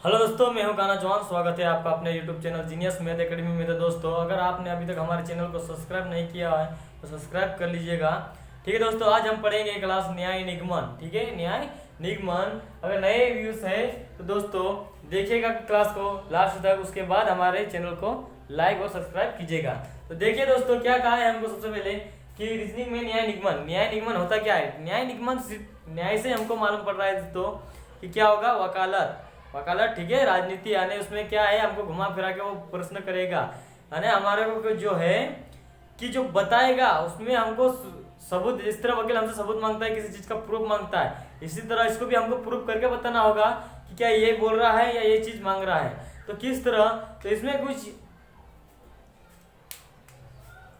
Hello दोस्तों, मैं हूं काना चौहान। स्वागत है आपका अपने YouTube channel genius math academy में। तो दोस्तों, अगर आपने अभी तक हमारे चैनल को सब्सक्राइब नहीं किया है तो सब्सक्राइब कर लीजिएगा। ठीक है दोस्तों, आज हम पढ़ेंगे क्लास न्याय निगमन। ठीक है, न्याय निगमन। अगर नए व्यूज है तो दोस्तों देखिएगा क्लास को लास्ट तक, उसके बाद हमारे चैनल को लाइक और सब्सक्राइब कीजिएगा। तो देखिए दोस्तों, क्या कहा है हमको सबसे पहले कि रीजनिंग में न्याय निगमन। न्याय निगमन होता क्या है? न्याय निगमन न्याय से हमको मालूम पड़ रहा है दोस्तों कि क्या होगा, वकालत। वकालत, ठीक है, राजनीति। यानी उसमें क्या है, हमको घुमा फिरा के वो प्रश्न करेगा, यानी हमारे को जो है कि जो बताएगा उसमें हमको सबूत। इस तरह वकील हमसे सबूत मांगता है, किसी चीज का प्रूफ मांगता है, इसी तरह इसको भी हमको प्रूफ करके बताना होगा कि क्या ये बोल रहा है या ये चीज मांग रहा है। तो किस तरह, तो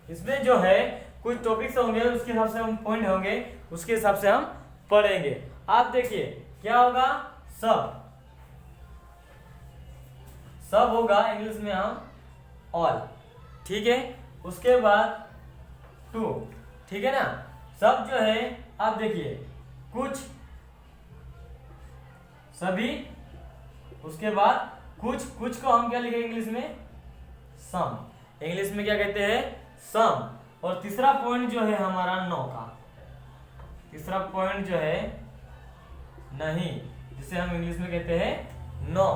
इसमें जो है कुछ टॉपिक्स होंगे, उसके हिसाब से हम पॉइंट होंगे, उसके हिसाब से हम पढ़ेंगे। आप देखिए क्या होगा, सब होगा इंग्लिश में हम ऑल। ठीक है, उसके बाद टू, ठीक है ना। सब जो है आप देखिए कुछ, सभी, उसके बाद कुछ को हम क्या लिखेंगे इंग्लिश में, सम। इंग्लिश में क्या कहते हैं, सम। और तीसरा पॉइंट जो है हमारा नो का, तीसरा पॉइंट जो है नहीं, जिसे हम इंग्लिश में कहते हैं नो।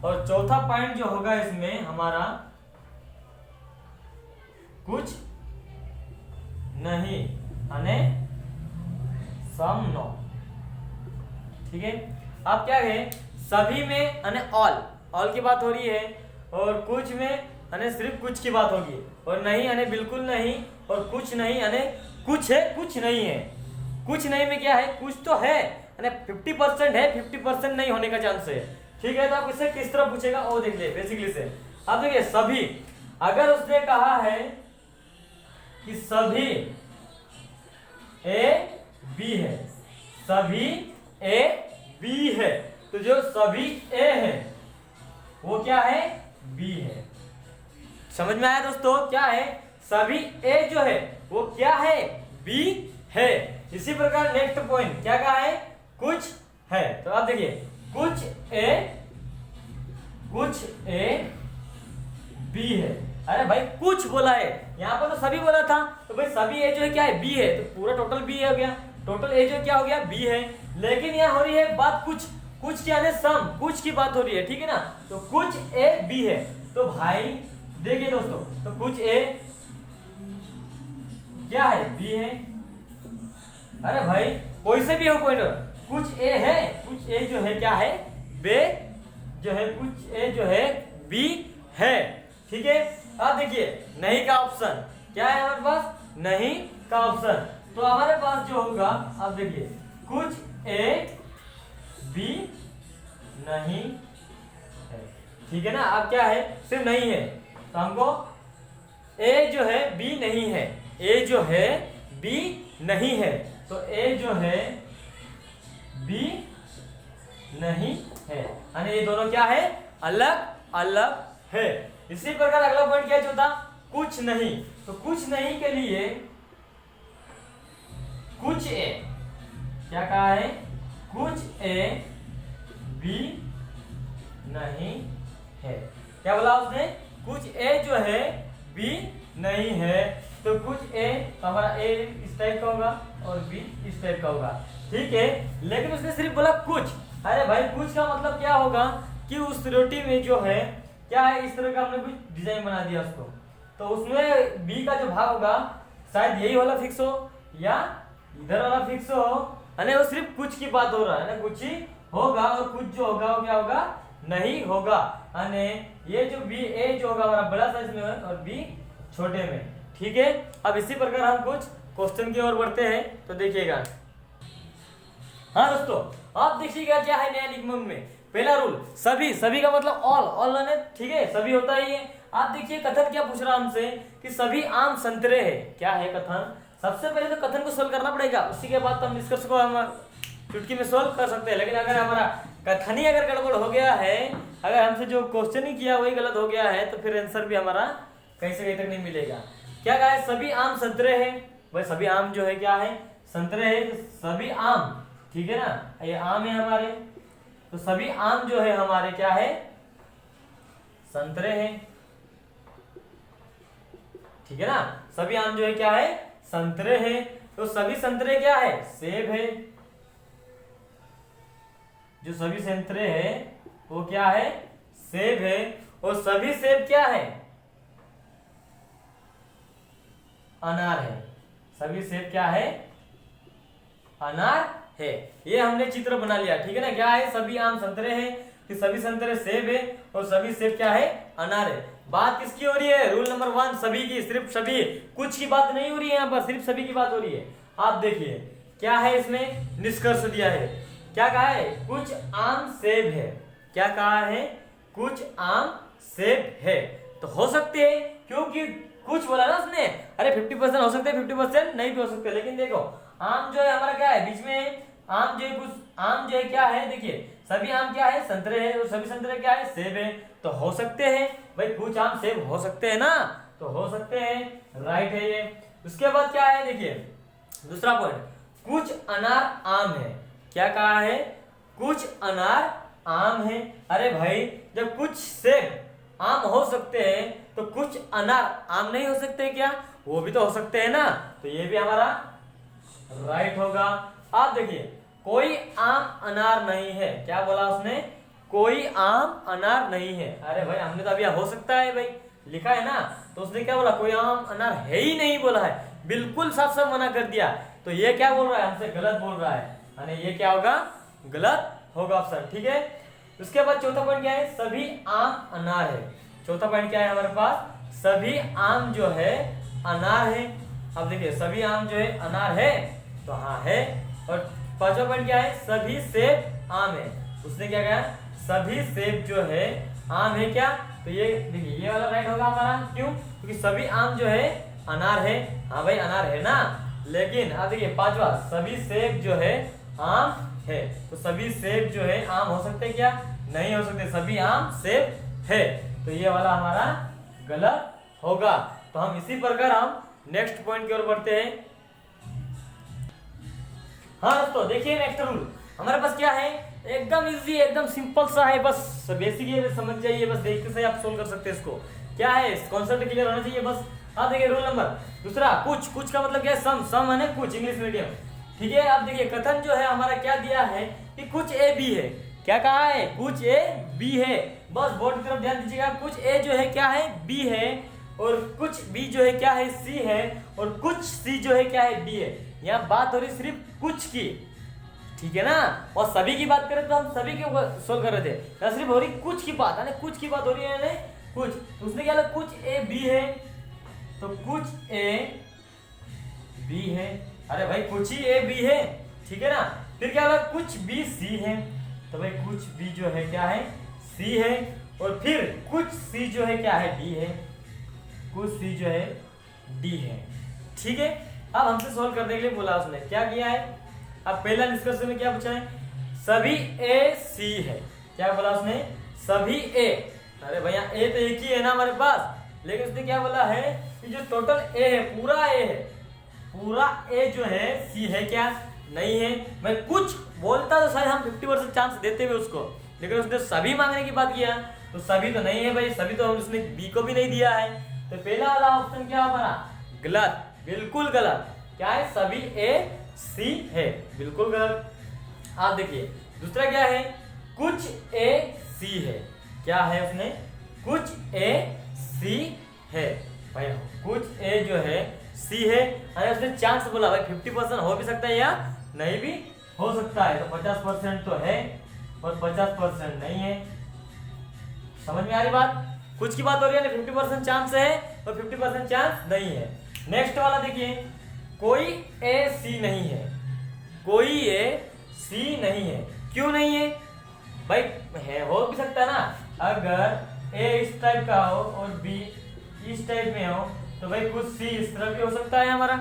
और चौथा पॉइंट जो होगा इसमें हमारा कुछ नहीं, यानी सम नो। ठीक है, अब क्या है, सभी में यानी ऑल की बात हो रही है, और कुछ में यानी सिर्फ कुछ की बात होगी, और नहीं यानी बिल्कुल नहीं, और कुछ नहीं यानी कुछ है कुछ नहीं है। कुछ नहीं में क्या है, कुछ तो है यानी 50% है, 50% नहीं होने का चांस है। ठीक है, तो आप इससे किस तरह पूछेगा वो देख ले बेसिकली से। आप देखिए सभी, अगर उसने कहा है कि सभी ए बी है, सभी ए बी है, तो जो सभी ए है वो क्या है, बी है। समझ में आया दोस्तों, क्या है, सभी ए जो है वो क्या है, बी है। इसी प्रकार नेक्स्ट पॉइंट क्या कहा है, कुछ है। तो आप देखिए कुछ ए बी है। अरे भाई कुछ बोला है, यहाँ पर तो सभी बोला था, तो भाई सभी ए जो है क्या है, बी है, तो पूरा टोटल बी हो गया, टोटल ए जो क्या हो गया, बी है। लेकिन यहाँ हो रही है बात कुछ क्या है, सम, कुछ की बात हो रही है। ठीक है ना, तो कुछ ए बी है। तो भाई देखिए दोस्तों, तो कुछ ए क्या है, बी है। अरे भाई कोई से भी हो पॉइंटर, कुछ ए है, कुछ ए जो है क्या है, बे जो है, कुछ ए जो है बी है। ठीक है, अब देखिए नहीं का ऑप्शन क्या है हमारे पास, नहीं का ऑप्शन। तो हमारे पास जो होगा, अब देखिए कुछ ए बी नहीं है। ठीक है ना, अब क्या है, सिर्फ नहीं है, तो हमको ए जो है बी नहीं है, ए जो है बी नहीं है, तो ए जो है बी नहीं है, यानी ये दोनों क्या है, अलग अलग है। इसी प्रकार अगला पॉइंट क्या होता, कुछ नहीं। तो कुछ नहीं के लिए कुछ ए क्या कहा है, कुछ ए बी नहीं है। क्या बोला उसने, कुछ ए जो है बी नहीं है। तो कुछ ए, तो हमारा ए इस टाइप का होगा और बी इस टाइप का होगा। ठीक है, लेकिन उसने सिर्फ बोला कुछ। अरे भाई कुछ का मतलब क्या होगा कि उस रोटी में जो है क्या है, इस तरह का हमने कुछ डिजाइन बना दिया उसको, तो उसमें बी का जो भाग होगा शायद यही वाला फिक्स हो या इधर वाला फिक्स हो, यानी वो सिर्फ कुछ की बात हो रहा है ना, कुछ ही होगा, और कुछ जो होगा वो क्या होगा, नहीं होगा। यानी ये जो बी ए जो होगा हमारा बड़ा साइज में और बी छोटे में। ठीक है, अब इसी प्रकार हम कुछ क्वेश्चन की ओर बढ़ते हैं, तो देखिएगा। हाँ दोस्तों, आप देखिएगा क्या है न्याय निगमन में। पहला रूल, सभी का मतलब ऑल ने, ठीक है, सभी होता ही है। आप देखिए कथन क्या पूछ रहा हमसे कि सभी आम संतरे है। क्या है कथन, सबसे पहले तो कथन को सोल्व करना पड़ेगा, उसी के बाद तो हम निष्कर्ष को हम चुटकी में सोल्व कर सकते हैं। लेकिन अगर हमारा कथन ही अगर गड़बड़ हो गया है, अगर हमसे जो क्वेश्चन ही किया वही गलत हो गया है, तो फिर आंसर भी हमारा कहीं से कहीं तक नहीं मिलेगा। क्या कहा है, सभी आम संतरे है। भाई सभी आम जो है क्या है, संतरे है, तो सभी आम, ठीक है ना, ये आम है हमारे, तो सभी आम जो है हमारे क्या है, संतरे हैं। ठीक है ना, सभी आम जो है क्या है, संतरे हैं। तो सभी संतरे क्या है, सेब है। जो सभी संतरे है वो क्या है, सेब है। और सभी सेब क्या है, अनार है। सभी सेब क्या है, अनार है। ये हमने चित्र बना लिया। ठीक है ना, क्या है, सभी आम संतरे हैं, कि सभी संतरे सेब है और सभी सेब क्या है, अनार है। बात किसकी हो रही है, रूल नंबर 1 सभी की, सिर्फ सभी, कुछ की बात नहीं हो रही है यहाँ पर, सिर्फ सभी की बात हो रही है। आप देखिए क्या है, इसमें निष्कर्ष दिया है। क्या कहा है, कुछ आम सेब है। क्या कहा है, कुछ आम सेब है। तो हो सकते हैं, क्योंकि कुछ बोला ना उसने, अरे 50% हो सकते हैं, 50% नहीं भी हो सकते। लेकिन देखो आम जो है हमारा क्या है, बीच में आम जो है, कुछ आम जो है क्या है, देखिए सभी आम क्या है, संतरे हैं, और सभी संतरे क्या है, सेब है। तो हो सकते हैं भाई, कुछ आम सेब हो सकते हैं ना, तो हो सकते हैं, राइट है ये। उसके बाद क्या है, देखिए दूसरा पॉइंट, कुछ अनार आम है। क्या कहा है, कुछ अनार आम है। अरे भाई जब कुछ सेब आम हो सकते हैं तो कुछ अनार आम नहीं हो सकते क्या, वो भी तो हो सकते हैं ना। तो ये भी हमारा राइट होगा। आप देखिए कोई आम अनार नहीं है। क्या बोला उसने, कोई आम अनार नहीं है। अरे भाई हमने तो अभी हो सकता है भाई लिखा है ना, तो उसने क्या बोला, कोई आम अनार है ही नहीं बोला है, बिल्कुल साफ साफ मना कर दिया। तो ये क्या बोल रहा है, हमसे गलत बोल रहा है, यानी ये क्या होगा, गलत होगा ऑप्शन। ठीक है, उसके बाद चौथा पॉइंट क्या है, सभी आम अनार है। चौथा पॉइंट क्या है हमारे पास, सभी आम जो है अनार है। अब देखिए सभी आम जो है अनार है, तो हाँ है। और पांचवा पॉइंट क्या है, सभी सेब आम है। उसने क्या कहा, सभी सेब जो है आम है। क्या, तो ये देखिए ये वाला राइट होगा हमारा। क्यों, क्योंकि सभी आम जो है अनार है। हाँ भाई अनार है ना। लेकिन अब देखिए पांचवा, सभी सेब जो है आम है। तो सभी सेब जो है आम हो सकते क्या, नहीं हो सकते, सभी आम सेब है। तो ये वाला हमारा गलत होगा। तो हम इसी प्रकार हम नेक्स्ट पॉइंट की ओर बढ़ते हैं। हाँ दोस्तों देखिए नेक्स्ट रूल हमारे पास क्या है, एकदम इजी, एकदम सिंपल सा है, बस बेसिक ये समझ जाइए, बस देखते से आप सोल्व कर सकते हैं इसको। क्या है, कॉन्सेप्ट क्लियर होना चाहिए बस। हाँ देखिए रूल नंबर दूसरा, कुछ, कुछ का मतलब क्या है, सम है कुछ, इंग्लिश मीडियम। ठीक है, अब देखिए कथन जो है हमारा क्या दिया है कि कुछ ए बी है। क्या कहा है, कुछ ए बी है। बस बोर्ड की तरफ ध्यान दीजिएगा, कुछ ए जो है क्या है, बी है, और कुछ बी जो है क्या है, सी है, और कुछ सी जो है क्या है, डी है। यहाँ बात हो रही सिर्फ कुछ की, ठीक है ना। और सभी की बात करें तो हम सभी के सोल्व कर रहे थे, यहाँ सिर्फ हो रही कुछ की बात है, कुछ की बात हो रही है कुछ। तो उसने क्या लगा, कुछ ए बी है, तो कुछ ए बी है। अरे भाई कुछ ही ए बी है, ठीक है ना। फिर क्या लगा, कुछ बी सी है, तो भाई कुछ बी जो है क्या है, सी है। और फिर कुछ सी जो है क्या है, डी है, कुछ सी जो है डी है। ठीक है, अब हमसे सोल्व करने के लिए बोला उसने, क्या किया है, अब पहला निष्कर्ष में क्या पूछा है, सभी ए सी है। क्या बोला उसने, सभी ए। अरे भैया ए तो एक ही है ना हमारे पास, लेकिन उसने क्या बोला है कि जो टोटल ए है, पूरा ए है, पूरा ए जो है सी है क्या, नहीं है। मैं कुछ बोलता तो शायद हम 50% चांस देते हुए उसको, लेकिन उसने सभी मांगने की बात किया, तो सभी तो नहीं है भाई, सभी तो उसने बी को भी नहीं दिया है। तो पहला वाला ऑप्शन क्या हमारा, गलत, बिल्कुल गलत। क्या है, सभी ए सी है, बिल्कुल गलत। आप देखिए दूसरा क्या है, कुछ ए सी है। क्या है उसने, कुछ ए सी है। भाई कुछ ए जो है सी है, अरे उसने चांस बोला भाई 50% हो भी सकता है या नहीं भी हो सकता है। तो 50% तो है और 50% नहीं है। समझ में आ रही बात, कुछ की बात हो रही है, 50% चांस है और 50% चांस नहीं है। नेक्स्ट वाला देखिए, कोई ए सी नहीं है, कोई ए सी नहीं है। क्यों नहीं है भाई, है हो भी सकता है ना, अगर ए इस टाइप का हो और बी इस टाइप में हो, तो भाई कुछ सी इस तरह भी हो सकता है हमारा,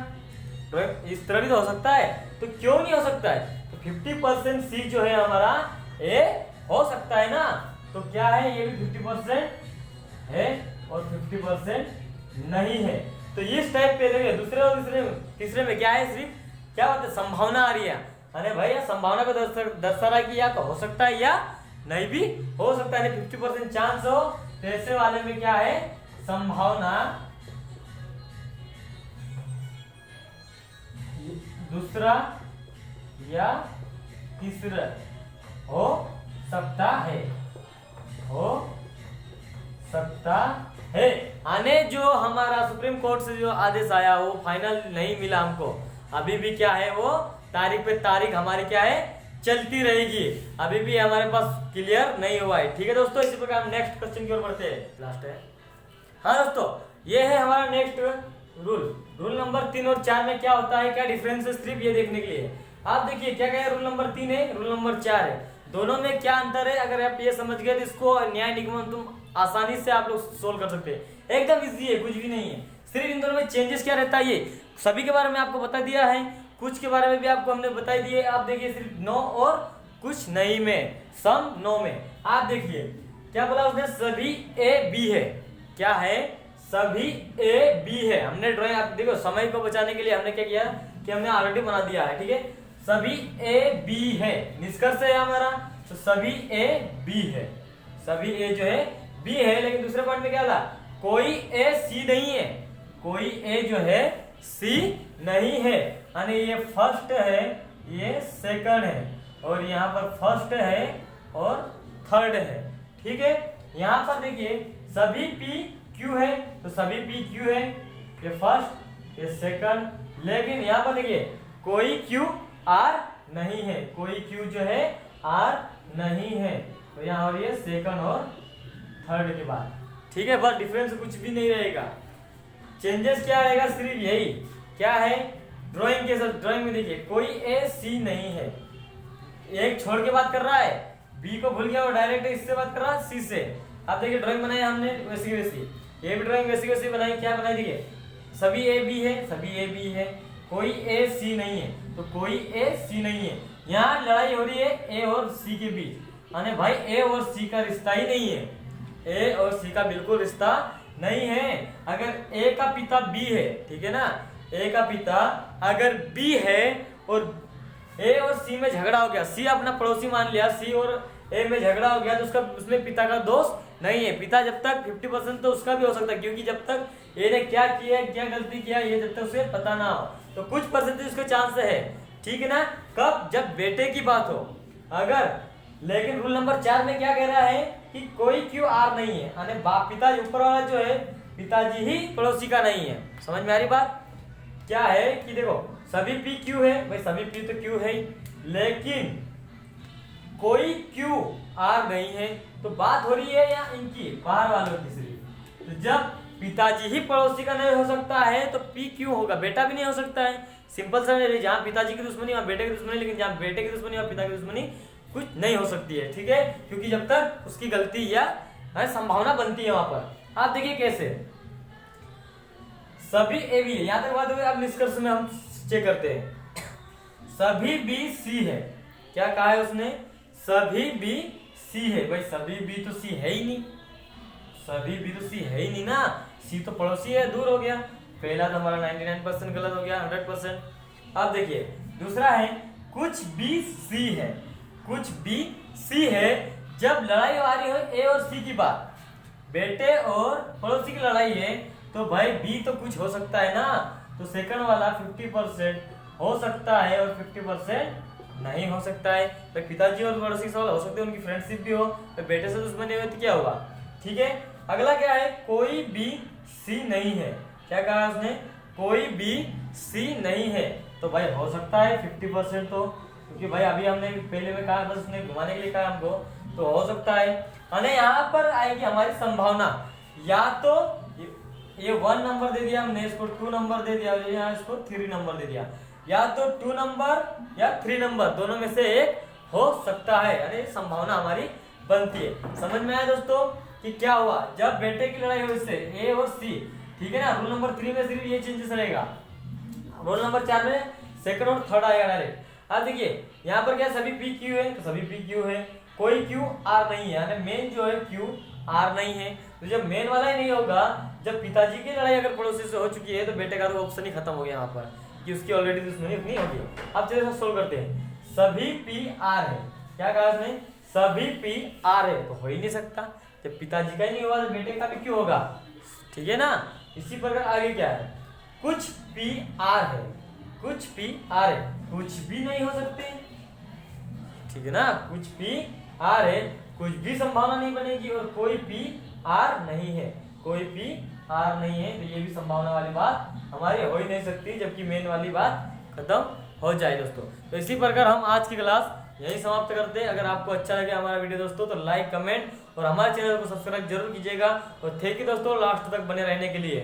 तो इस तरह भी तो हो सकता है, तो क्यों नहीं हो सकता है। तो 50% सी जो है हमारा ए हो सकता है ना, तो क्या है, ये भी 50% है और 50% नहीं है। तो इस टाइप पे देखिए दूसरे और तीसरे में क्या है, सिर्फ क्या होता है, संभावना आ रही है। अरे भाई संभावना को दर्शा रहा है कि या तो हो सकता है या नहीं भी हो सकता है, 50% चांस हो, तो ऐसे वाले में क्या है, संभावना दूसरा या तीसरा हो सकता है, हो सकता है। आने जो हमारा सुप्रीम कोर्ट से जो आदेश आया वो फाइनल नहीं मिला हमको, अभी भी क्या है वो तारीख पे तारीख हमारी क्या है चलती रहेगी, अभी भी हमारे पास क्लियर नहीं हुआ है। ठीक है दोस्तों, इसी प्रकार हम नेक्स्ट क्वेश्चन की ओर बढ़ते हैं, लास्ट है। हाँ दोस्तों, ये है हमारा नेक्स्ट रूल नंबर 3 और 4 में क्या होता है, क्या डिफरेंस है, सिर्फ ये देखने के लिए। आप देखिए क्या क्या रूल नंबर 3 है, रूल नंबर 4 है, दोनों में क्या अंतर है। अगर आप ये समझ गए तो इसको न्याय निगमन तुम आसानी से आप लोग सोल्व कर सकते हैं, एकदम इजी है, कुछ भी नहीं है। सिर्फ इन दोनों में चेंजेस क्या रहता है, ये सभी के बारे में आपको बता दिया है, कुछ के बारे में भी आपको हमने बता दिए। आप देखिए सिर्फ नो और कुछ नहीं में, सम नो में। आप देखिए क्या बोला उसने, सभी ए बी है, क्या है, सभी ए बी है। हमने ड्राइंग, आप देखो समय को बचाने के लिए हमने क्या किया कि हमने ऑलरेडी बना दिया है, ठीक है। सभी ए बी है, निष्कर्ष है हमारा, तो सभी ए बी है, सभी ए जो है बी है। लेकिन दूसरे पॉइंट में क्या था, कोई ए सी नहीं है, कोई ए जो है सी नहीं है, यानी ये फर्स्ट है, ये सेकंड है, और यहाँ पर फर्स्ट है और थर्ड है, ठीक है। यहाँ पर देखिए सभी पी क्यू है, तो सभी पी क्यू है, ये फर्स्ट ये सेकंड। लेकिन यहाँ पर देखिए कोई क्यू आर नहीं है, कोई क्यू जो है आर नहीं है, तो यहाँ और ये सेकंड और थर्ड के बाद, ठीक है। बस डिफरेंस कुछ भी नहीं रहेगा, चेंजेस क्या रहेगा, सिर्फ यही क्या है, ड्राइंग के साथ। ड्राइंग में देखिए कोई ए सी नहीं है, एक छोड़ के बात कर रहा है, बी को भूल गया, वो डायरेक्ट इससे बात कर रहा है सी से। आप देखिए ड्राइंग बनाई हमने वैसी वैसी, ये भी ड्राइंग वैसी वैसी बनाई, क्या बनाई देखिए, सभी ए बी है, सभी ए बी है, कोई ए सी नहीं है, तो कोई ए सी नहीं है। यहाँ लड़ाई हो रही है ए और सी के बीच, यानी भाई ए और सी का रिश्ता ही नहीं है, ए और सी का बिल्कुल रिश्ता नहीं है। अगर ए का पिता बी है, ठीक है ना, ए का पिता अगर बी है और ए और सी में झगड़ा हो गया, सी अपना पड़ोसी मान लिया, सी और ए में झगड़ा हो गया, तो उसका उसमें पिता का दोष नहीं है। पिता जब तक 50% तो उसका भी हो सकता है, क्योंकि जब तक ए ने क्या किया क्या गलती किया ये जब तक उसे पता ना हो, तो कुछ परसेंटेज उसका चांस है, ठीक है ना। कब, जब बेटे की बात हो अगर। लेकिन रूल नंबर 4 में क्या कह रहा है कि कोई क्यू आर नहीं है, यानी बाप पिता ऊपर वाला जो है पिताजी ही पड़ोसी का नहीं है। समझ में आ रही बात, क्या है कि देखो सभी पी क्यू है, भाई सभी पी तो क्यू है ही, लेकिन कोई क्यू आर नहीं है, तो बात हो रही है या इनकी बाहर वालों की सिर्फ। तो जब पिताजी ही पड़ोसी का नहीं हो सकता है तो पी क्यू होगा, बेटा भी नहीं हो सकता है। सिंपल सा, जहाँ पिताजी की दुश्मनी वहाँ बेटे की दुश्मनी, लेकिन जहाँ बेटे की दुश्मनी वहाँ पिता की दुश्मनी कुछ नहीं हो सकती है, ठीक है, क्योंकि जब तक उसकी गलती या संभावना बनती है वहां पर। आप देखिए कैसे सभी ए बी है, यहां तक बात हुई। अब निष्कर्ष में हम चेक करते हैं, सभी बी सी है, क्या कहा है उसने, सभी बी सी है। भाई सभी बी तो सी है ही नहीं, सभी बी तो सी है ही नहीं ना, सी तो पड़ोसी है, दूर हो गया। पहला तो हमारा 99% गलत हो गया, 100%। अब देखिए दूसरा है कुछ बी सी है, कुछ बी सी है। जब लड़ाई आ रही हो ए और सी की बात, बेटे और पड़ोसी की लड़ाई है, तो भाई बी तो कुछ हो सकता है ना, तो सेकंड वाला 50% हो सकता है और 50% नहीं हो सकता है। तो पिताजी और पड़ोसी सवाल हो सकते हैं, उनकी फ्रेंडशिप भी हो, तो बेटे से दुश्मनी हो तो क्या होगा, ठीक है। अगला क्या है, कोई बी सी नहीं है, क्या कहा उसने, कोई बी सी नहीं है, तो भाई हो सकता है 50% तो, क्योंकि भाई अभी हमने पहले में कहा, बस उसने घुमाने के लिए कहा हमको, तो हो सकता है। यानी यहाँ पर आएगी हमारी संभावना, या तो ये 1 नंबर दे दिया हमने, इसको 2 नंबर दे दिया, यहाँ इसको 3 नंबर दे दिया, या तो 2 नंबर या 3 नंबर, दोनों में से एक हो सकता है, यानी संभावना हमारी बनती है। समझ में आया दोस्तों कि क्या हुआ जब बेटे की लड़ाई हुई इससे ए और सी, ठीक है ना। रूल नंबर 3 में सिर्फ ये चेंजेस रहेगा, रूल नंबर 4 में सेकंड और थर्ड आएगा डायरेक्ट। अब देखिए यहाँ पर क्या, सभी पी क्यू है, तो सभी पी क्यू है, कोई क्यू आर नहीं है, यानी मेन जो है क्यू आर नहीं है। तो जब मेन वाला ही नहीं होगा, जब पिताजी की लड़ाई अगर पड़ोसी से हो चुकी है, तो बेटे का तो ऑप्शन ही खत्म हो गया यहाँ पर, कि उसकी ऑलरेडी दुश्मनी उतनी होगी। अब चलिए सोल्व करते हैं, सभी पी आर है, क्या कहा उसने, सभी पी आर है, तो हो ही नहीं सकता। जब पिताजी का ही नहीं हुआ तो बेटे का भी क्यों होगा, ठीक है ना। इसी प्रकार आगे क्या है, कुछ पी आर है, कुछ पी आर है, कुछ भी नहीं हो सकते, ठीक है ना। कुछ पी आर है, कुछ भी संभावना नहीं बनेगी, और कोई पी आर नहीं है, कोई पी आर नहीं है, तो ये भी संभावना वाली बात हमारी हो ही नहीं सकती, जबकि मेन वाली बात खत्म हो जाए दोस्तों। तो इसी प्रकार हम आज की क्लास यही समाप्त करते हैं। अगर आपको अच्छा लगे हमारा वीडियो दोस्तों तो लाइक कमेंट और हमारे चैनल को सब्सक्राइब जरूर कीजिएगा। और थैंक यू दोस्तों लास्ट तक बने रहने के लिए।